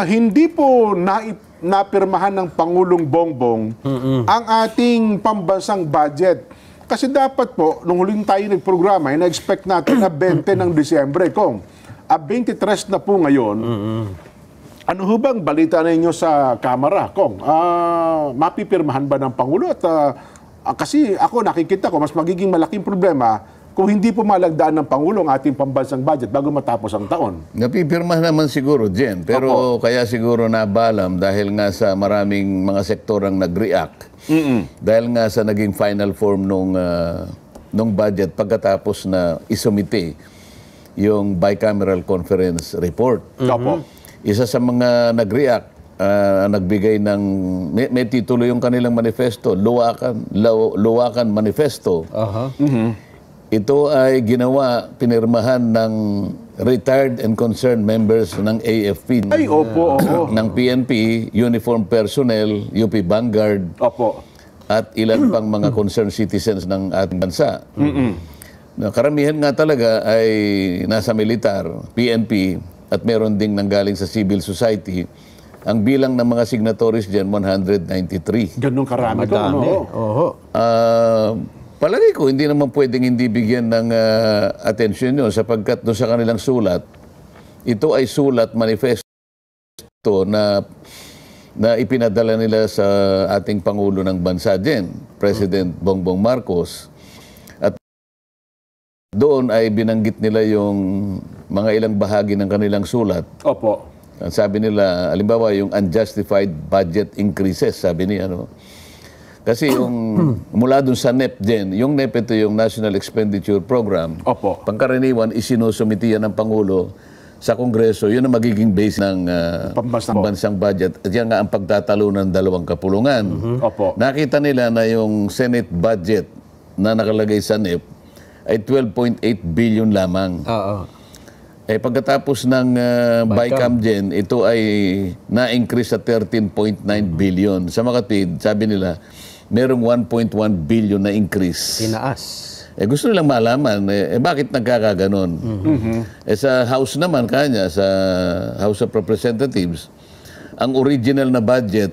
Hindi po napirmahan ng Pangulong Bongbong ang ating pambansang budget. Kasi dapat po, nung huling tayo nagprograma, na-expect natin na 20 ng Disyembre. Kung 23 na po ngayon, ano ho bang balita ninyo sa Kamara? Kung mapipirmahan ba ng Pangulo? At kasi ako nakikita ko, mas magiging malaking problema kung hindi po malagdaan ng Pangulo ang ating pambansang budget bago matapos ang taon. Napipirma naman siguro, Jen. Pero kaya siguro nabalam dahil nga sa maraming mga sektor ang nag-react. Dahil nga sa naging final form nung budget pagkatapos na isumite yung bicameral conference report. Isa sa mga nag-react, nagbigay ng, may titulo yung kanilang manifesto, Luwakan Manifesto. Ito ay pinirmahan ng retired and concerned members ng AFP, ng PNP, uniform personnel, UP Vanguard, at ilan pang mga concerned citizens ng ating bansa. Karamihan nga talaga ay nasa militar, PNP, at meron ding nanggaling sa civil society. Ang bilang ng mga signatories dyan, 193. Ganun karami ito, ano? Palagi ko, hindi naman pwedeng hindi bigyan ng atensyon yun sapagkat doon sa kanilang sulat, ito ay sulat manifesto na ipinadala nila sa ating Pangulo ng Bansa din, President Bongbong Marcos. At doon ay binanggit nila yung mga ilang bahagi ng kanilang sulat. Sabi nila, halimbawa yung unjustified budget increases, sabi niya, kasi yung mula dun sa NEP din, yung NEP ito yung National Expenditure Program. Pangkaraniwan, isinusumiti yan ng Pangulo sa Kongreso. Yun ang magiging base ng pambansang budget. At yan nga ang pagtatalo ng dalawang kapulungan. Nakita nila na yung Senate budget na nakalagay sa NEP ay 12.8 billion lamang. Pagkatapos ng BICAM Gen, ito ay na-increase sa 13.9 billion. Sa makatwid, sabi nila, merong 1.1 billion na increase. Tinaas. Gusto nilang malaman, bakit nagkakaganon? Sa House naman kanya, sa House of Representatives, ang original na budget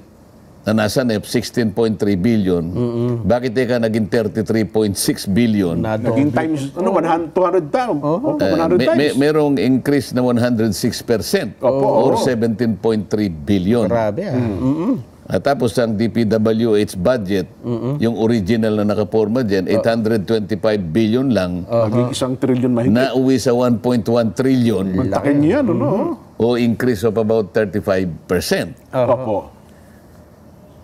na nasa NEP, 16.3 billion. Bakit naging 33.6 billion? Naging times, 200 times. Merong increase na 106% or 17.3 billion. Grabe. At tapos ang DPWH budget, yung original na nakaporma dyan, 825 billion lang. Naging 1 trillion mahigit. Nauwi sa 1.1 trillion. Mantakin yan, O increase of about 35%.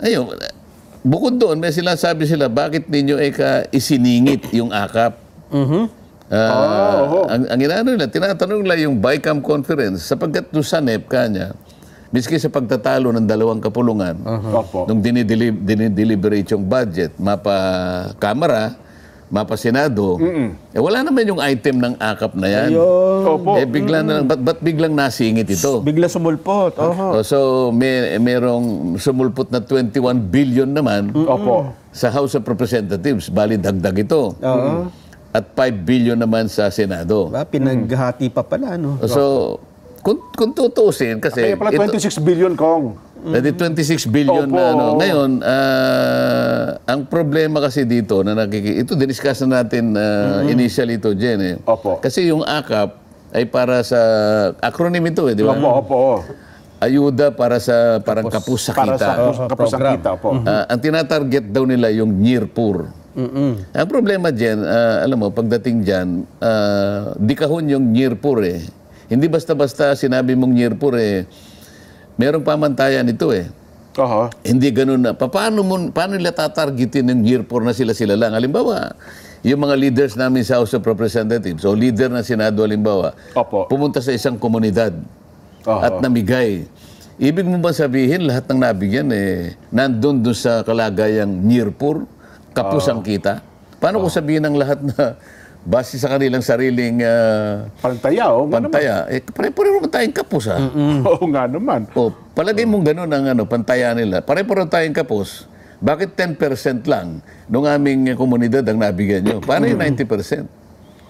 Ayun, bukod doon, may sabi sila, bakit ninyo isiningit yung akap? Ang inaano nila, tinatanong nila yung BICAM conference, sapagkat doon sa NEP kanya, miski sa pagtatalo ng dalawang kapulungan, nung dinideliberate yung budget, mapa Kamara, mapa Senado, wala naman yung item ng akap na yan. Ba't biglang nasingit ito? Bigla sumulpot. So, merong sumulpot na 21 billion naman sa House of Representatives. Bali, dagdag ito. At 5 billion naman sa Senado. Pinaghati pa pala, So, kung tutusin, kasi... Kaya pala 26 billion, Kong. 26 billion na Ngayon, ang problema kasi dito, ito diniscuss na natin initially ito, Jen. Kasi yung AKAP ay para sa, acronym ito di ba? Ayuda para sa parang kapus sa kita. Kapus sa kita, ang tinatarget daw nila yung NIRPUR. Ang problema dyan, alam mo, pagdating dyan, di kahon yung NIRPUR Hindi basta-basta sinabi mong NIRPUR merong pamantayan ito Hindi ganun na. Paano nila tatargetin ng NIRPUR na sila lang? Halimbawa, yung mga leaders namin sa House of Representatives o leader ng Senado, halimbawa, pumunta sa isang komunidad at namigay. Ibig mo ba sabihin, lahat ng nabigyan nandun doon sa kalagayang NIRPUR, kapus ang kita? Paano ko sabihin ng lahat na base sa kanilang sariling pantaya, pare-pareho naman tayong kapos, Oo nga naman. Palagay mong gano'n ang pantaya nila. Pare-pareho tayong kapos. Bakit 10% lang nung aming komunidad ang nabigyan nyo? Paano yung 90%?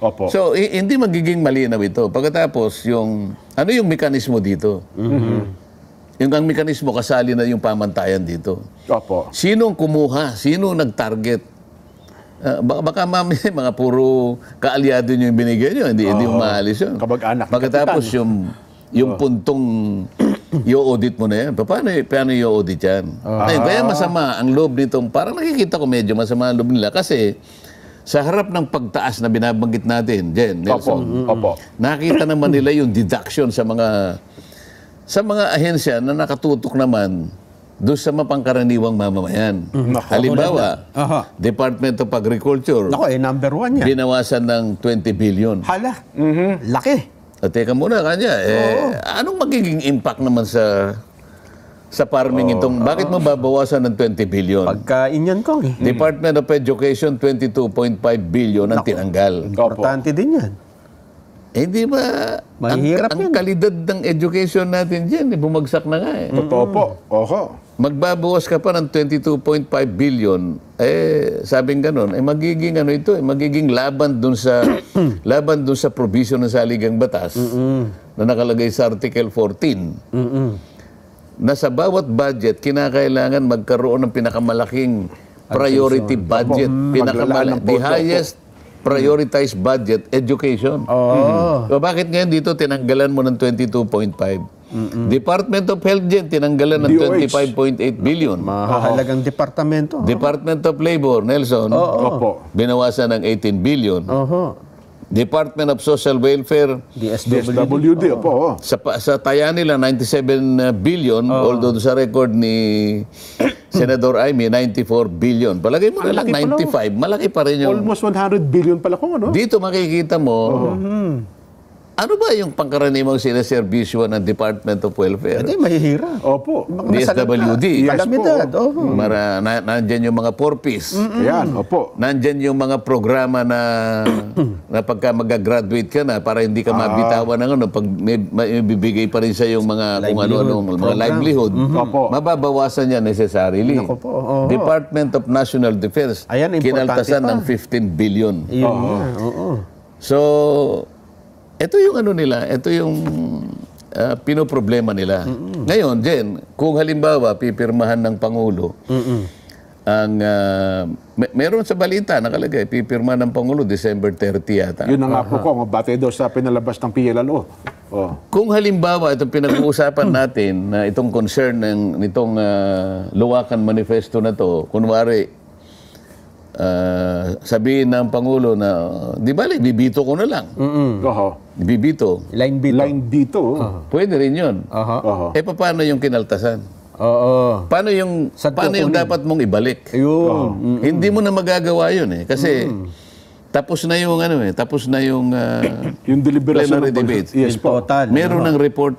Opo. So, hindi magiging malinaw ito. Pagkatapos, ano yung mekanismo dito? Yung ang mekanismo, kasali na yung pamantayan dito. Opo. Sinong kumuha? Sinong nag-target? Baka mamaya mga puro kaalyado nyo yung binigay nyo, hindi yung maalis yun. Kamag-anak. Pagkatapos yung puntong i-audit mo na yan. Paano i-audit yan? Ayun, kaya masama ang loob nitong, parang nakikita ko medyo masama ang loob nila kasi sa harap ng pagtaas na binabanggit natin, Jen, Nelson, Opo. nakita naman nila yung deduction sa mga ahensya na nakatutok naman doon sa mapangkaraniwang mamamayan. Halimbawa, Department of Agriculture, Nako, number 1 yan. binawasan ng 20 billion. Hala, laki. Teka muna kanya, anong magiging impact naman sa farming itong, bakit mo babawasan ng 20 billion? Pagkain yan ko eh. Department of Education, 22.5 billion ang tinanggal. Importante din yan. Hindi ba, Mahirap ang kalidad ng education natin dyan, bumagsak na nga eh. Totoo po. Oho. Magbabawas ka pa ng 22.5 billion, sabing ganun, magiging magiging laban dun sa provision ng saligang batas na nakalagay sa Article 14. Na sa bawat budget, kinakailangan magkaroon ng pinakamalaking priority budget. The highest prioritized budget, education. So bakit ngayon dito tinanggalan mo ng 22.5? Department of Health dyan, tinanggalan ng DOH. 25.8 billion. Mahalagang departamento. Department of Labor, Nelson, Opo. binawasan ng 18 billion. Department of Social Welfare, DSWD. Opo. sa taya nila, 97 billion, although sa record ni Senador Amy, 94 billion. Palagay mo na lang, 95, malaki pa rin yung... Almost 100 billion pala kung ano. Dito makikita mo, ano ba yung pangkaraniwang sinaservisyo ng Department of Welfare? Hindi, mahihirap. Opo. DSWD. Kalamidad. Nandyan yung mga 4Ps. Ayan, opo. Nandyan yung mga programa na pagka mag-graduate ka na para hindi ka mabitawan ng pag may bibigay pa rin sa yung mga kung ano-ano, mga livelihood. Opo. Mababawasan yan necessarily. Ako po. Department of National Defense, Ayan, importante kinaltasan pa. ng 15 billion. Yun nga, So, ito yung ito yung pinoproblema nila. Ngayon, Jen, kung halimbawa pipirmahan ng Pangulo, meron sa balita nakalagay, pipirma ng Pangulo December 30 yata. Yun na nga po ko, batay daw sa pinalabas ng PLLO. Kung halimbawa itong pinag-uusapan natin na itong concern nitong Luwakan Manifesto na to, kunwari sabihin ng Pangulo na, di ba, bibito ko na lang. Oho. Bibito. Line B. Line dito. Pwede rin yun. Oho. Paano yung kinaltasan? Oo. Paano yung dapat mong ibalik? Ayun. Hindi mo na magagawa yun eh. Kasi tapos na yung Yung deliberation plenary ng debate. Yes po. Total. Meron ng report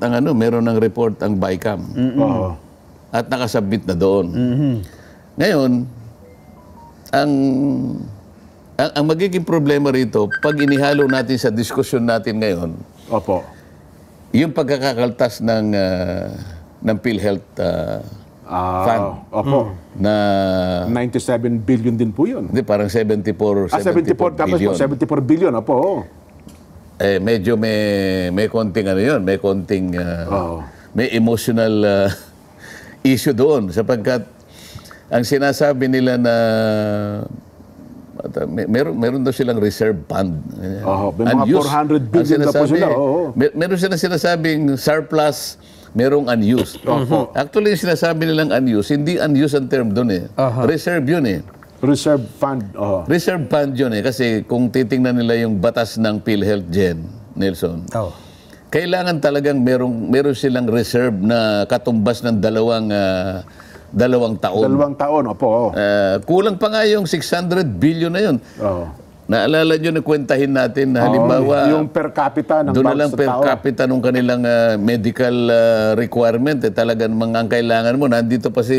ang BICAM. Oho. At nakasubmit na doon. Ngayon, ang magiging problema rito, pag inihalo natin sa diskusyon natin ngayon, Opo. yung pagkakakaltas ng PhilHealth fund Opo. na 97 billion din po yun. hindi, parang 74 Tapos billion. po, 74 billion. Opo. Medyo may konting yun, may konting may emotional issue doon sapagkat ang sinasabi nila na meron daw silang reserve fund. May mga 400 billion na po sila. Meron silang sinasabing surplus, merong unused. Actually, yung sinasabi nilang unused, hindi unused ang term doon eh. Reserve yun eh. Reserve fund. Reserve fund yun eh. Kasi kung titingnan nila yung batas ng PhilHealth Gen, Nelson, kailangan talagang meron silang reserve na katumbas ng dalawang taon. 2 taon, opo. Kulang pa nga yung 600 billion na yun. Naalala nyo na kwentahin natin na halimbawa, yung per capita ng doon na bawat lang sa per tao. capita nung kanilang medical requirement. Talagang ang kailangan mo, nandito pa si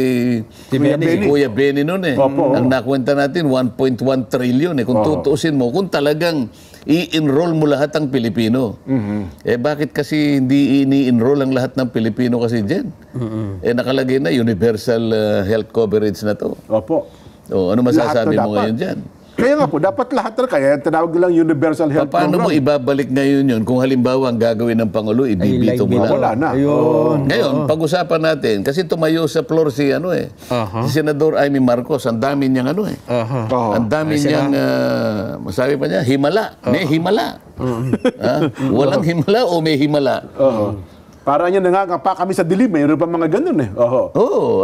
Kuya Benny noon eh. Ang nakwenta natin, 1.1 trillion eh. Kung tutuusin mo, kung talagang i-enroll mo lahat ng Pilipino. Bakit kasi hindi ini-enroll ang lahat ng Pilipino kasi dyan? Nakalagay na universal health coverage na to. Opo. Ano masasabi Lahat to mo dapat. ngayon dyan? Kaya nga po, dapat lahat na kaya tinawag nilang Universal Health Paano mo Program. ibabalik ngayon yun kung halimbawa ang gagawin ng Pangulo, ibibito mo lang? Wala na. Ayun. Ngayon, pag-usapan natin, kasi tumayo sa floor si si Senador Amy Marcos, ang dami niyang Oo. ang dami niyang, masabi pa niya, himala. May himala. Walang himala o may himala? Oo. Para niya nangangapa kami sa dilim, mayroon pa mga ganun eh. Oo. Oo,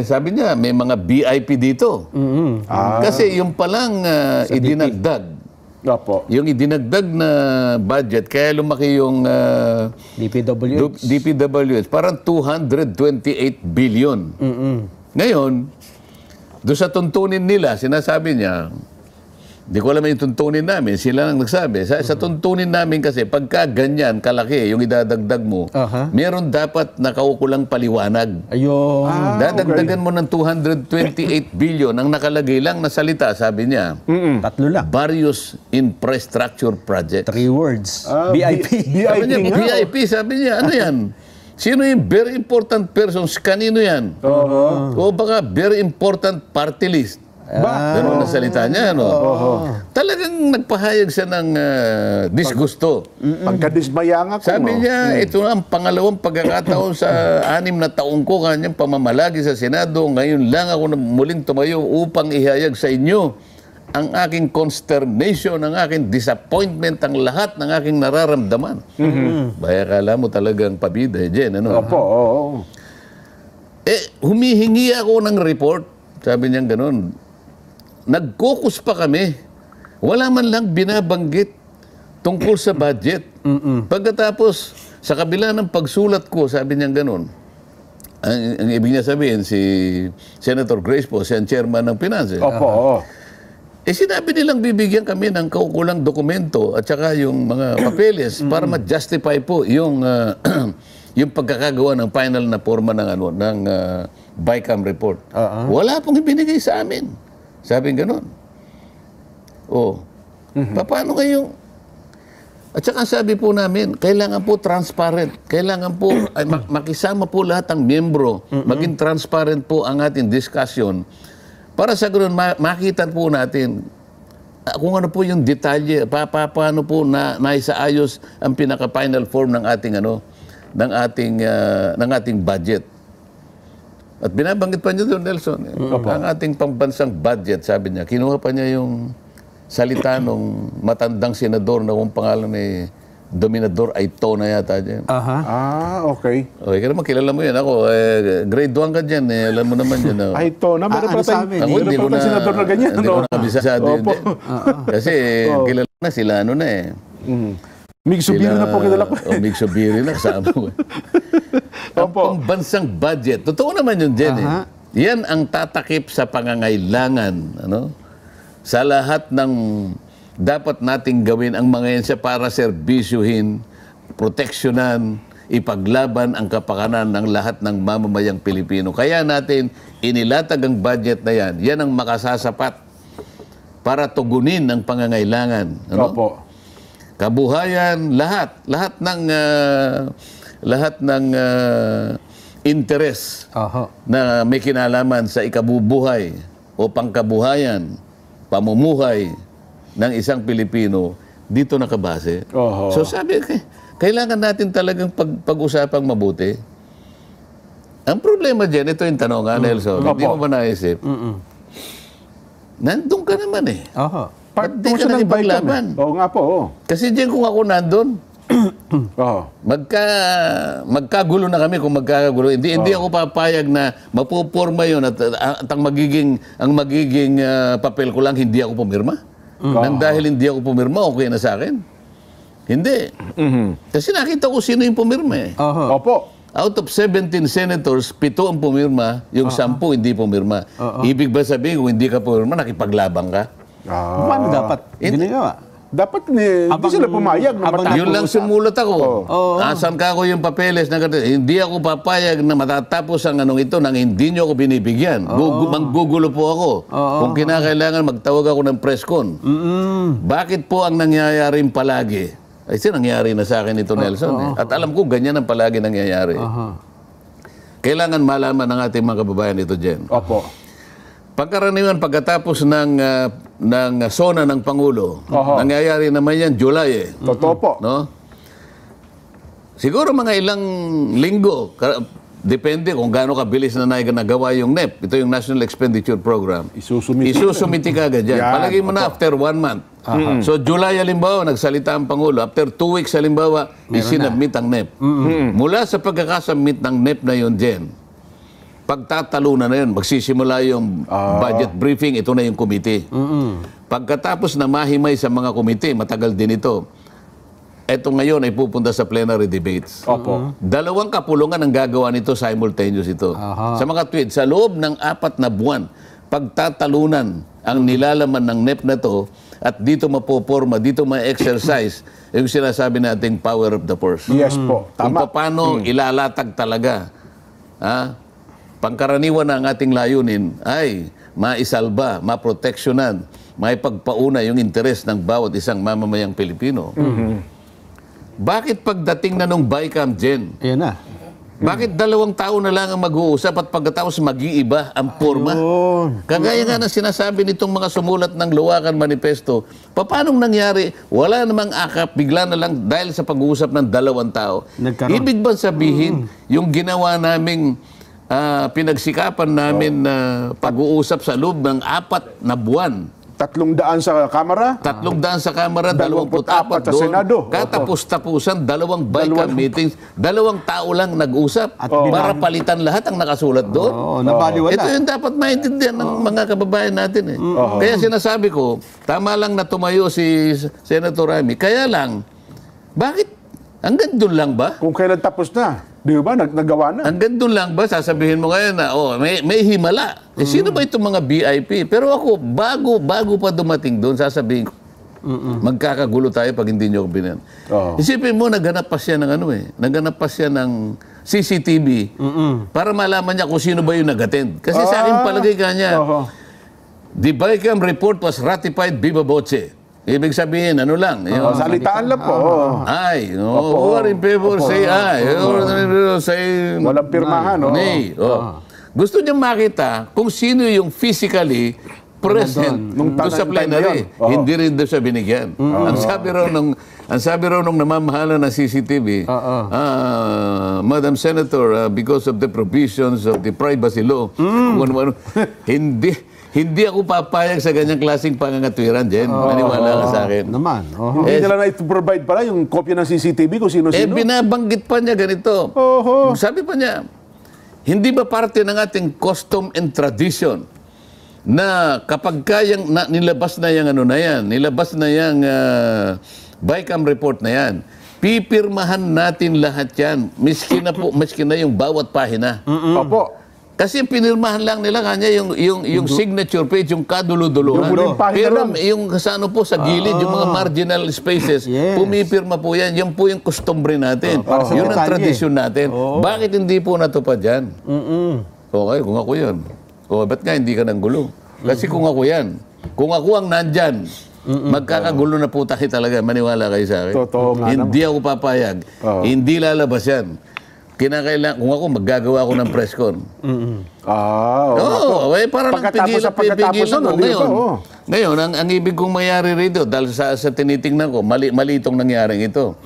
sabi niya, may mga VIP dito. Kasi yung palang idinagdag, Opo. yung idinagdag na budget, kaya lumaki yung DPWH, parang 228 billion. Ngayon, doon sa tuntunin nila, sinasabi niya, di ko alam yung tuntunin namin, sila nang nagsabi. Sa tuntunin namin kasi, pagka ganyan, kalaki, yung idadagdag mo, meron dapat nakaukulang paliwanag. Ayun. Dadagdagan mo ng 228 billion, ang nakalagay lang na salita, sabi niya, Tatlo lang. various infrastructure projects. 3 words. VIP VIP. Sabi niya, nga. VIP, sabi niya, ano yan? Sino yung very important persons? Kanino yan? O baka very important party list? Ganun na salita niya, ano? Talagang nagpahayag siya ng disgusto. Pagkadismaya nga ko. Sabi niya, ito na ang pangalawang pagkakataon sa 6 na taong ko kanyang pamamalagi sa Senado. Ngayon lang ako muling tumayo upang ihayag sa inyo ang aking consternation, ang aking disappointment, ang lahat ng aking nararamdaman. Baya kala mo talagang pabida, Jen, ano? Opo, oo. Humihingi ako ng report. Sabi niya ganun. Nag-caucus pa kami. Wala man lang binabanggit tungkol sa budget. Pagkatapos, sa kabila ng pagsulat ko, sabi niya ganun. Ang ibig niya sabihin, si Senator Grace po, siya ang chairman ng Finance. Opo, oo. Sinabi nilang bibigyan kami ng kaukulang dokumento at saka yung mga papeles para ma-justify po yung yung pagkakagawa ng final na forma ng BICAM report. Wala pong ibinigay sa amin. Sabi gano'n. Paano kayo? At saka sabi po namin, kailangan po transparent. Kailangan po makisama po lahat ng miyembro. Maging transparent po ang ating discussion. Para sa gano'n, makita po natin kung ano po yung detalye, paano po naisaayos ang pinaka-final form ng ating ng ating budget. At binabanggit pa niya doon, Nelson, ang ating pambansang budget, sabi niya, kinuha pa niya yung salita ng matandang senador na kung pangalan ni Dominador Aito na yata dyan. Okay. Okay, kaya naman kilala mo yan. Ako, grade 1 ka dyan. Alam mo naman yan. Aito na, meron ano pa sa amin, tayong Hindi ko na senador na ganyan. Hindi ko na kabisado yun. Opo. Kasi kilala na sila Mig Subiri na po kilala ko. Mig Subiri na kasama ko. Ang pambansang budget. Totoo naman yun, Jen. Yan ang tatakip sa pangangailangan. Sa lahat ng dapat nating gawin ang mga yan para serbisyuhin, proteksyonan, ipaglaban ang kapakanan ng lahat ng mamamayang Pilipino. Kaya natin inilatag ang budget na yan. Yan ang makasasapat para tugunin ang pangangailangan. Opo. Kabuhayan, lahat ng interes na may kinalaman sa ikabubuhay o pangkabuhayan, pamumuhay ng isang Pilipino, dito nakabase. So sabi, kailangan natin talagang pag-usapang mabuti. Ang problema dyan, ito yung tanong, Nelson, hindi mo ba naisip? Nandun ka naman eh. Ba't di ka nang ipaglaban? Oo nga po, oo. Kasi dyan kung ako nandun, magkagulo na kami kung magkakagulo. Hindi ako papayag na mapuporma yun at ang magiging papel ko lang, hindi ako pumirma. Nang dahil hindi ako pumirma, okay na sa akin? Hindi. Kasi nakita ko sino yung pumirma eh. Opo. Out of 17 senators, 7 ang pumirma, yung 10 hindi pumirma. Ibig ba sabihin kung hindi ka pumirma, nakipaglabang ka? Paano dapat ginagawa? Dapat hindi sila pumayag na matapos. Yun lang sumulat ako. Asan ka ko yung papeles na hindi ako papayag na matatapos ang anong ito nang hindi nyo ako binibigyan. Manggugulo po ako. Kung kinakailangan, magtawag ako ng press con. Bakit po ang nangyayaring palagi? Ay, nangyari na sa akin ito, Nelson. At alam ko, ganyan ang palagi nangyayari. Kailangan malaman ng ating mga kababayan ito, Jen. Opo. Pagkaraniwan pagkatapos ng SONA ng Pangulo, nangyayari naman yan July Totoo po. No? Siguro mga ilang linggo, depende kung gaano kabilis na nagawa yung NEP. Ito yung National Expenditure Program. Isusumiti ka agad yan. Yan, Palagay mo na after 1 month. So July halimbawa, nagsalita ang Pangulo. After 2 weeks halimbawa, isinabmit ang NEP. Mula sa pagkakasubmit ng NEP na yun, Jen, pagtatalunan na yun, magsisimula yung budget briefing, ito na yung komite. Pagkatapos na mahimay sa mga komite, matagal din ito, ito ngayon ay pupunta sa plenary debates. Opo. 2 kapulungan ang gagawa nito, simultaneous ito. Sa mga tweet, sa loob ng 4 na buwan, pagtatalunan ang nilalaman ng NEP na to at dito mapoporma, dito ma-exercise yung sinasabi nating power of the purse. Yes po. Kung Tama. paano ilalatag talaga, pangkaraniwan na ang ating layunin ay maisalba, maproteksyonan, maipagpauna yung interes ng bawat isang mamamayang Pilipino. Bakit pagdating na nung BICAM, Jen? Ayan na. Bakit 2 taon na lang ang mag-uusap at pagkatapos mag-iiba ang forma? Kagaya nga na sinasabi nitong mga sumulat ng Luwakan Manifesto, paanong nangyari? Wala namang akap, bigla na lang dahil sa pag-uusap ng 2 tao. Nagkaroon. Ibig ba sabihin, yung ginawa naming pinagsikapan namin na pag-uusap sa loob ng 4 na buwan, 300 sa Kamara. 300 sa Kamara, 24 24 sa doon. Senado. Katapos-tapusan, 2 BICAM meetings, 2 tao lang nag-usap para palitan lahat ang nakasulat doon. Oo, nabaliwala. Ito yung dapat maintindihan ng mga kababayan natin. Kaya sinasabi ko, tama lang na tumayo si Senator Ramy. Kaya lang, bakit? Hanggang doon lang ba? Kung kailan tapos na. Di ba? Nagawa na. Hanggang doon lang ba? Sasabihin mo ngayon na, may himala. Sino ba itong mga BIP? Pero ako, bago pa dumating doon, sasabihin ko, magkakagulo tayo pag hindi nyo ako binan. Isipin mo, naghanap pa siya ng naghanap pa siya ng CCTV para malaman niya kung sino ba yung nag-attend. Kasi sa akin palagay ka niya, the BICAM report was ratified viva voce. Ibig sabihin, ano lang. Salitaan lang po. Ay, who are in favor, say ay. Say Walang pirmahan. nay. Gusto niya makita kung sino yung physically present doon sa plenary. Hindi rin doon siya binigyan. Ang sabi raw nung namamahala ng CCTV, Madam Senator, because of the provisions of the privacy law, hindi ako papayag sa ganyang klaseng pangangatwiran, Jen. Maniwala ka sa akin. Naman. Hindi nila na ito-provide pala yung kopya ng CCTV kung sino-sino. Binabanggit pa niya ganito. Sabi pa niya, hindi ba parte ng ating custom and tradition na kapag kayang nilabas na yung nilabas na yung BICAM report na yan, pipirmahan natin lahat yan, miski na yung bawat pahina. Opo. Kasi pinirmahan lang nila kanya yung signature page, yung kaduluduluhan. Pero yung kasano po sa gilid, yung mga marginal spaces, pumipirma po yan. Yan po yung customary natin. Yun ang tradisyon natin. Bakit hindi po natupad yan? Okay, kung ako yan. Ba't nga hindi ka nang gulo? Kasi kung ako yan, kung ako ang nandyan, magkakagulo na po tayo talaga. Maniwala kayo sa akin. Hindi ako papayag. Hindi lalabas yan. Kinakailangan, kung ako, maggagawa ako ng press con. Para lang pigilan mo. Ngayon, ang ibig kong mayari rito, dahil sa tinitingnan ko, mali itong nangyaring ito.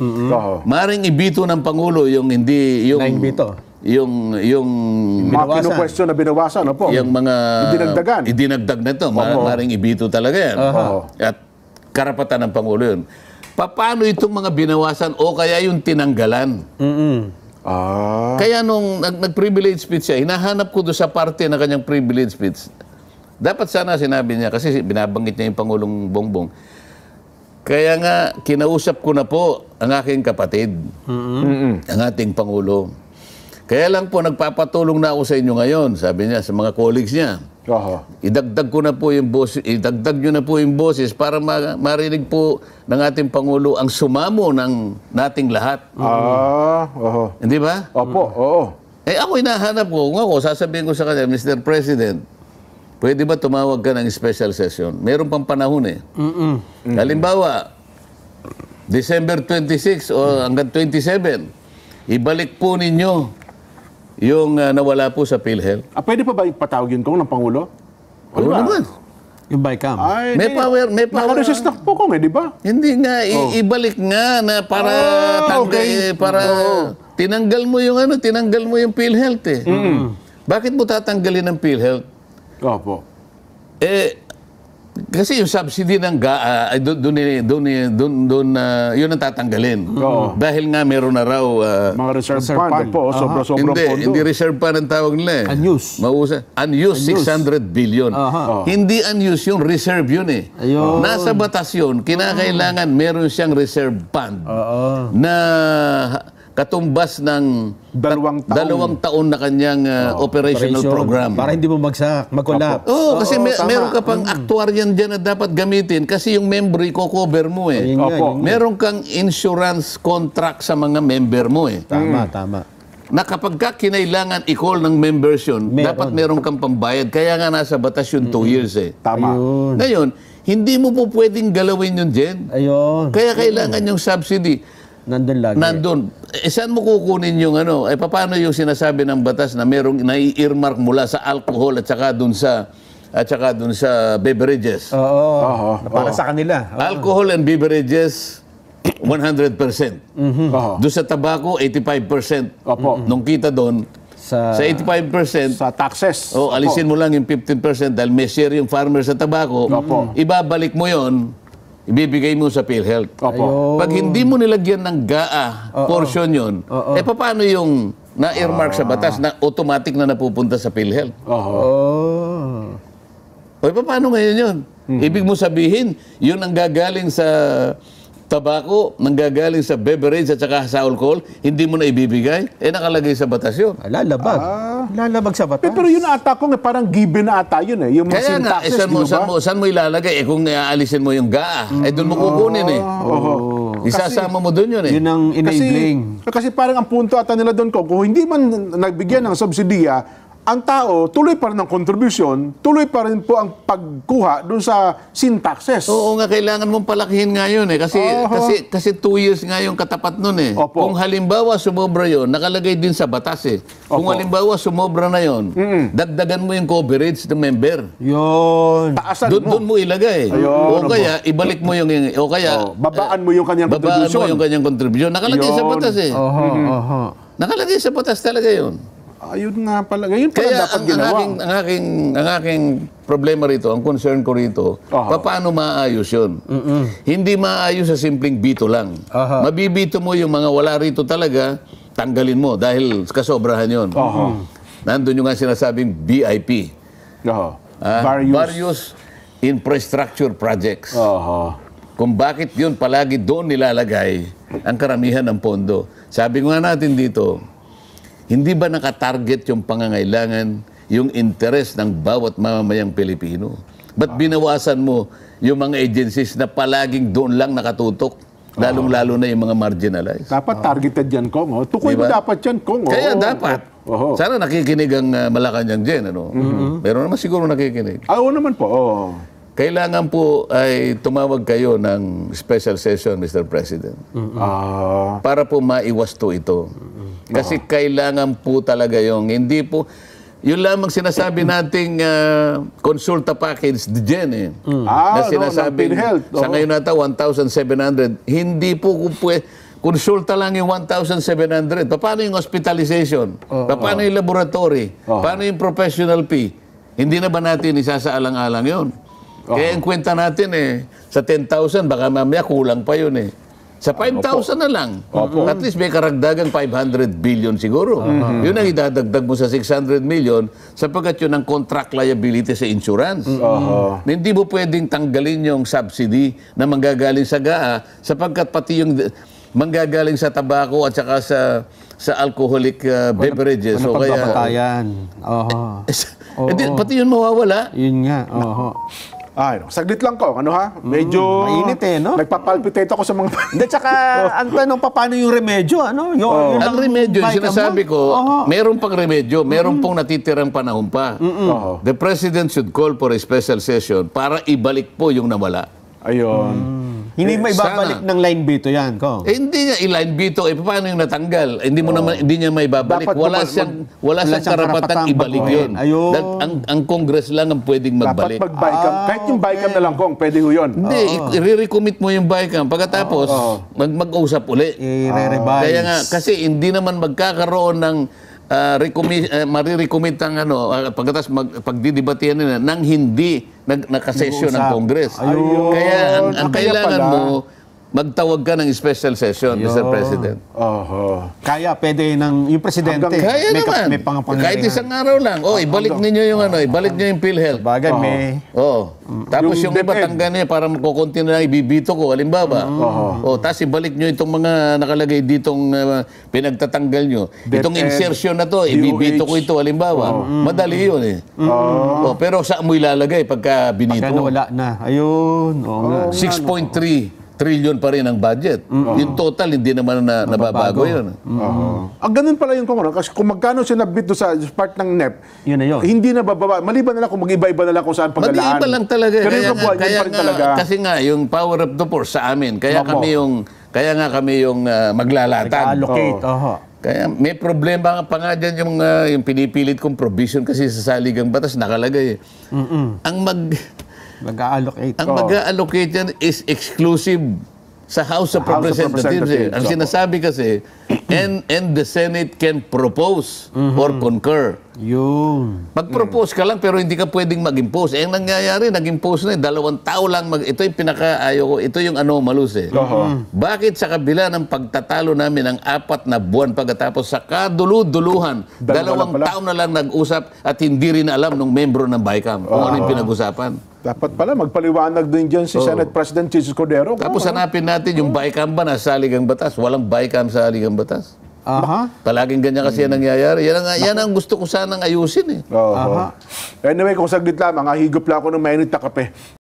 Maring ibito ng Pangulo yung hindi, yung mga kinu-question na binawasan, yung mga idinagdag na ito, maring ibito talaga yan. At karapatan ng Pangulo yun. Paano itong mga binawasan o kaya yung tinanggalan? Kaya nung nag-privilege speech siya, hinahanap ko doon sa parte na kanyang privilege speech. Dapat sana sinabi niya, kasi binabanggit niya yung Pangulong Bongbong. Kaya nga, kinausap ko na po ang aking kapatid, ang ating Pangulo. Kaya lang po, nagpapatulong na ako sa inyo ngayon, sabi niya, sa mga colleagues niya. Idagdag ko na po yung boses, idagdag nyo na po yung boses para marinig po ng ating Pangulo ang sumamo ng nating lahat. Hindi ba? Opo. Ako hinahanap ko, kung ako, sasabihin ko sa kanya, Mr. President, pwede ba tumawag ka ng special session? Meron pang panahon eh. Halimbawa, December 26 o hanggang 27, ibalik po ninyo yung nawala po sa PhilHealth. Pwede pa ba ipatawagin ko ng Pangulo? Oo naman. Yung Bicam. Ay, May power, may power. Nakaresist na po kung di ba? Hindi nga, ibalik nga na para para tinanggal mo yung PhilHealth eh. Bakit mo tatanggalin ang PhilHealth? Opo. Kasi yung subsidy ng GAA, doon yun ang tatanggalin. Oo. Dahil nga meron na raw, Mga reserve Reserve fund fund. po, sobra-sobrang pondo. hindi reserve fund ang tawag nila eh. Unused. Unused 600 billion. Aha. Hindi unused yung reserve yun eh. Ayun. Nasa batas yun, kinakailangan meron siyang reserve fund Oo. na katumbas ng 2 taon. 2 taon na kanyang operational Operation. program. Para hindi mo magkulap. Oo, kasi tama. meron ka pang actuarian dyan na dapat gamitin kasi yung member i-cover mo eh. Ayun nga, Opo. yun nga. Meron kang insurance contract sa mga member mo eh. Tama. Na kapag ka kinailangan i-call ng members yun, Meron. dapat meron kang pambayad. Kaya nga nasa batas yun 2 years eh. Tama. Ayun. Ngayon, hindi mo po pwedeng galawin yun dyan. Ayun. Kaya kailangan yung subsidy. Nandun lagi. Nandun. Saan mo kukunin yung ano? Paano yung sinasabi ng batas na merong nai-earmark mula sa alcohol at saka dun sa beverages? Oo. Para sa kanila. Alcohol and beverages 100%. Oho. Doon sa tobacco 85%. Opo. Nung kita doon Sa sa 85%, Sa taxes. alisin mo lang yung 15% dahil may share yung farmer sa tobacco. Opo. Ibabalik mo yon, ibibigay mo sa PhilHealth. Opo. Pag hindi mo nilagyan ng GAA portion yun, paano yung na-earmark sa batas na automatic na napupunta sa PhilHealth? Oho. Paano ngayon yun? Ibig mo sabihin, yun ang gagaling sa tobacco, nanggagaling sa beverage at saka sa alcohol, hindi mo na ibibigay? Nakalagay sa batas yun. lalabag. Lalabag sa batas. Pero yun ata kung parang given na ata yun eh. Yung mga Kaya nga, syntaxes, saan mo ilalagay? Kung aalisin mo yung GAA, doon mo kukunin eh. Isasama mo doon yun eh. Yun ang enabling. Kasi parang ang punto ata nila doon kung hindi man nagbigyan ng subsidiya, ang tao tuloy pa rin ang contribution, tuloy pa rin po ang pagkuha doon sa syntaxes. Oo nga, kailangan mong palakihin nga yun eh. Kasi 2 years nga yung katapat nun eh. Opo. Kung halimbawa sumobra yun, nakalagay din sa batas eh. Kung Opo. halimbawa sumobra na yun, dagdagan mo yung coverage ng member. Yun. Taasan mo. Doon mo ilagay. Ayun, O kaya, ibalik mo yung... O kaya, Babaan mo yung kanyang babaan mo contribution. yung kanyang contribution. Nakalagay sa Yun. batas eh. Oho. Nakalagay sa batas talaga yun. Ayun nga pala. Ngayon pala Kaya dapat ang ginawa. aking problema rito, ang concern ko rito, paano maayos yun? Hindi maayos sa simpleng bito lang. Mabibito mo yung mga wala rito talaga, tanggalin mo dahil kasobrahan yun. Nandun yung nga sinasabing BIP. Oho. Various infrastructure projects. Oho. Kung bakit yun palagi doon nilalagay ang karamihan ng pondo. Sabi nga natin dito, hindi ba nakatarget yung pangangailangan, yung interest ng bawat mamamayang Pilipino? Ba't binawasan mo yung mga agencies na palaging doon lang nakatutok? Lalong-lalo na yung mga marginalized. Dapat targeted yan, Kong. Oh. Tukoy mo Diba? dapat yan, Kong. Kaya Oo. dapat. Oho. Sana nakikinig ang Malacanang dyan. Ano? Meron naman siguro nakikinig. Oo naman po. Oo. Kailangan po ay tumawag kayo ng special session, Mr. President. Para po maiwas to ito. Kasi kailangan po talaga yung, hindi po, yun lamang sinasabi nating konsulta package dyan eh. Na sinasabing, ng PhilHealth. sa ngayon nata 1,700, hindi po konsulta lang yung 1,700. Paano yung hospitalization? Paano yung laboratory? Paano yung professional fee? Hindi na ba natin isasaalang-alang yun? Kaya ang kwenta natin sa 10,000, baka mamaya kulang pa yun eh. Sa 5,000 na lang. At least may karagdagang 500 billion siguro. Yun ang idadagdag mo sa 600 million sapagkat yun ang contract liability sa insurance. Hindi mo pwedeng tanggalin yung subsidy na manggagaling sa GAA sapagkat pati yung manggagaling sa tabako at saka sa alcoholic beverages. Ano pagpapatayan? Oho. Pati yun mawawala. Yun nga. Oho. Ay, saglit lang ko. Ano ha? Medyo... mainit no? Nagpapalpitate ako sa mga... Hindi, tsaka ang tanong pa, paano yung remedyo? Ano? Yung Ang remedyo, yung sinasabi ko, Oho. meron pang remedyo, meron pong natitirang panahon pa. The President should call for a special session para ibalik po yung nawala. Ayun. Hindi maibabalik ng line veto yan, ko. Hindi nga i-line veto, paano yung natanggal? Hindi mo naman, hindi niya maibabalik. Dapat Wala siyang karapatang ibalik yun. Ayun. Ang Congress lang ang pwedeng magbalik. Dapat mag-BICAM. Kahit yung BICAM na lang kung pwede ho yun. Hindi, i-recommit mo yung BICAM. Pagkatapos, mag-usap uli. I-revise. Kaya nga, kasi hindi naman magkakaroon ng marirecommit ang pagkatapos pagdidibatihan nila nang hindi nakasesyon ng Congress. Ayun. Kaya ang Kaya kailangan pala. mo, magtawag ka ng special session, Mr. President. Oho. Kaya pwede yung presidente. Kaya naman. May pangapangyarihan. Kahit isang araw lang. Ibalik ninyo yung ibalik niyo yung PhilHealth. Bagay, may... Tapos yung Yung iba DepEd. tanggan niya para makukunti na lang ibibito ko, halimbawa. Tapos ibalik niyo itong mga nakalagay ditong pinagtatanggal niyo. Itong DepEd, insertion na to, ibibito ko ito, halimbawa. Madali yun eh. Pero saan mo ilalagay pagka binito? Pagka nawala na. Ayun. Oo nga. 6.3 trillion pa rin ang budget. Yung total, hindi naman nababago yun. Ganun pala yung kung kasi kung magkano sinabit doon sa part ng NEP, Yun na yun. hindi na bababa. Maliban na lang kung mag-iba-iba na lang kung saan paglalaan. Mag-iiba lang talaga. Pero yung kabuuan, yun pa rin talaga. Kasi nga, yung power of the force sa amin, kaya nga kami yung maglalatag. Allocate. Kaya may problema pa nga dyan yung pinipilit kong provision kasi sa saligang batas nakalagay. Mag-allocate. Ang mag-allocate yan is exclusive sa House of Representatives. Ang sinasabi kasi, and the Senate can propose or concur. Yun. Mag-propose ka lang pero hindi ka pwedeng mag-impose. Ang nangyayari, nag-impose na 2 tao lang. Ito yung pinaka-ayaw ko. Ito yung anomalous eh. Bakit sa kabila ng pagtatalo namin ng 4 na buwan pagkatapos sa kadulu-duluhan, 2 tao na lang nag-usap at hindi rin alam ng membro ng BICAM kung ano yung pinag-usapan. Dapat pala, magpaliwanag din dyan si Senate President Jesus Cordero. Tapos hanapin natin yung BICAM ba nasa saligang batas. Walang BICAM sa saligang batas. Palaging ganyan kasi yan nangyayari. Yan ang gusto ko sanang ayusin eh. Anyway, kung saglit lamang, higop lang ako ng mainit na kape.